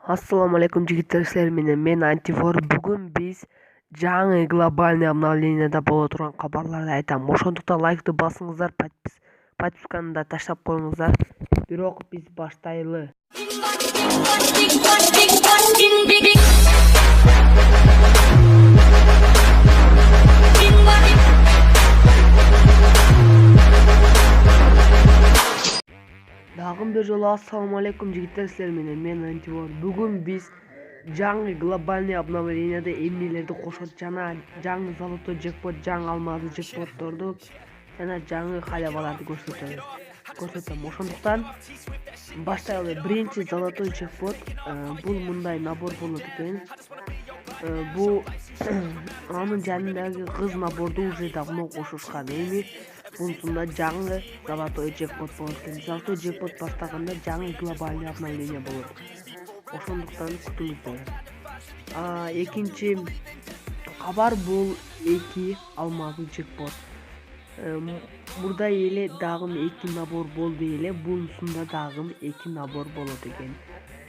Ассаламу алейкум жигиттер, силер менен мен Антифор. Бүгүн биз жаңы глобальный обновленияда боло турган кабарларды айтам. Ошондуктан лайкты басыңыздар, подписканы да таштап коюңуздар. Бирок биз баштайлы. Дагы бир жолу ассаламу алейкум жигиттер, силер менен мен Антифор. Бүгүн биз жаңы глобальный обновленияда эмнелерди кошот жана жаңы золотой джекпот, жаңы алмазды джекпотторду жана жаңы халяваларды көрсөтөм. Ошондуктан баштайлы. Биринчи золотой джекпот бул мындай набор болот экен. Бул анын жанындагы кыз наборду уже давно кошушкан. Эми бунусунда жаңы золотой джекпот болот экен. Золотой джекпот баштаганда жаңы глобальный обновление болот. Ошондуктан күтүңүздөр. Экинчи кабар бул 2 алмазды джекпот. Мурда эле дагы 2 набор болду эле, бунусунда дагы 2 набор болот экен.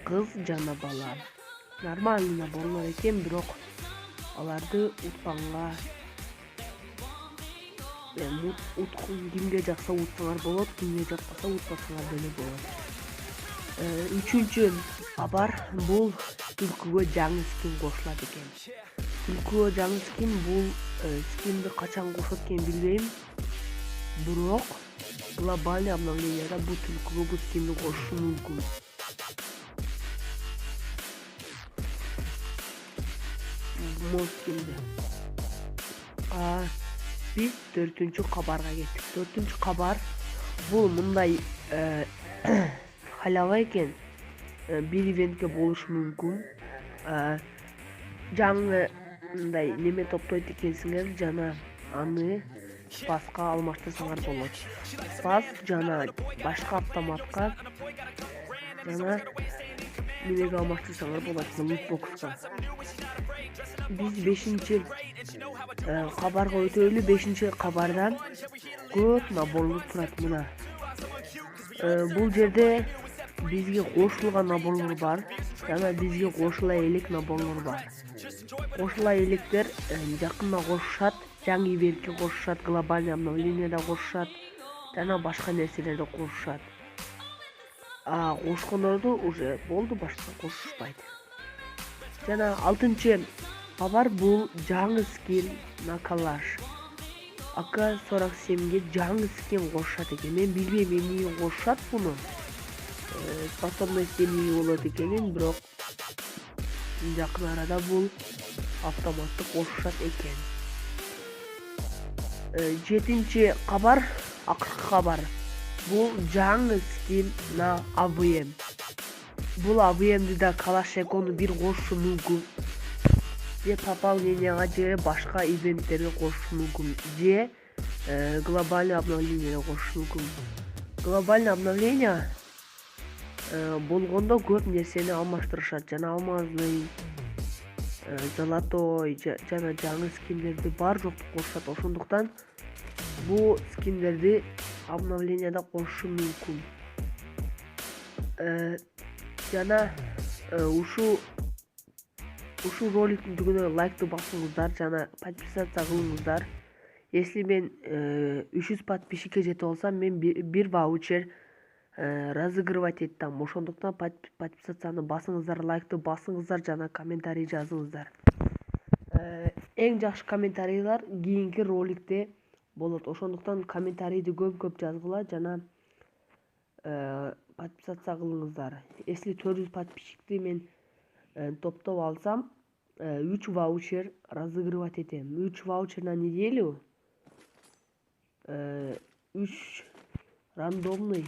Кыз жана бала. Нормальный наборлор экен, бирок аларды утпанга кимге жакса утсаңар болот, кимге жакпаса утпасаңар деле болот. Үчүнчү кабар бул түлкүгө жаңы скин кошулат экен. Түлкүгө жаңы скин бул скинди качан кошот экен билбейм. Бирок глобальный обновленияда бул түлкүгө бул скинди кошушу мүмкүн. Биз 4-чү кабарга кеттик. 4-чү кабар бул мындай халява экен. Бир ивентке болушу мүмкүн. Жаңы мындай неме топтойт экенсиңер жана аны спаска алмаштырсаңар болот. Спас жана башка автоматка жана немеге алмаштырсаңар болот, лутбокска. Биз 5-чи кабарга өтөлү. 5-чи кабардан көп наборлор турат мына. Бул жерде бизге кошулган наборлор бар жана бизге кошула элек наборлор бар. Кошула электер жакында кошушат, жаңы ивентке кошушат, глобальный обновленияда кошушат жана башка нерселерди кошушат. Кошкондорду уже болду, башка кошушпайт. Жана 6-чы кабар бул жаңы скин на калаш. АК-47ге жаңы скин кошушат экен. Мен билбейм эмнеге кошушат буну. Способность эмне болот экенин, бирок жакын арада бул автоматты кошушат экен. 7-чи кабар, акыркы кабар. Бул жаңы скин на АВМ. Бул АВМди да Калашникону бир кошушу мүмкүн. Же пополненияга же башка ивенттерге кошушу мүмкүн. Же глобальный обновлениеге кошушу мүмкүн. Глобальный обновление болгондо көп нерсени алмаштырышат. Жана алмазный, золотой жана жаңы скиндерди бар жокту кошушат. Ошондуктан бул скиндерди обновленияда кошушу мүмкүн. Жана ушул роликтин түбүнө лайкты басыңыздар жана подписаться кылыңыздар. Если мен 300 подписчикке жетип алсам, мен бир ваучер разыгрывать этем. Ошондуктан подписацияны басыңыздар, лайкты басыңыздар жана комментарий жазыңыздар. Эң жакшы комментарийлар кийинки роликте болот. Ошондуктан комментарийди көп жазгыла жана подписация кылыңыздар. Если 400 подписчикти мен топтоп алсам, 3 ваучер разыгрывать этем. 3 ваучер на неделю, 3 рандомный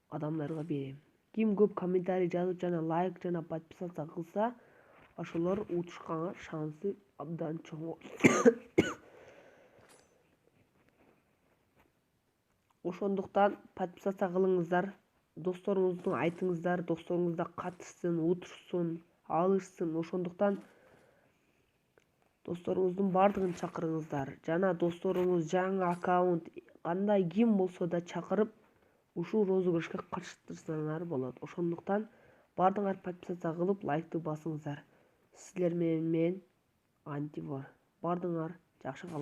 адамдарга берем. Ким көп комментарий жазып жана лайк жана подписация кылса, ошолор утушканга шансы абдан чоң. Ошондуктан подписация кылыңыздар, досторуңузду айтыңыздар, досторуңуз да катышсын, утушсын, алышсын. Ошондуктан досторуңуздун бардыгын чакырыңыздар. Жана досторуңуз жаңы аккаунт кандай ким болсо да чакырып ушул розыгрышка катыштырсаңар болот. Ошондуктан Бардыңар подписация кылып, лайкты басыңыздар. Силер менен мен Антивор. Бардыңар, жакшы калыңар.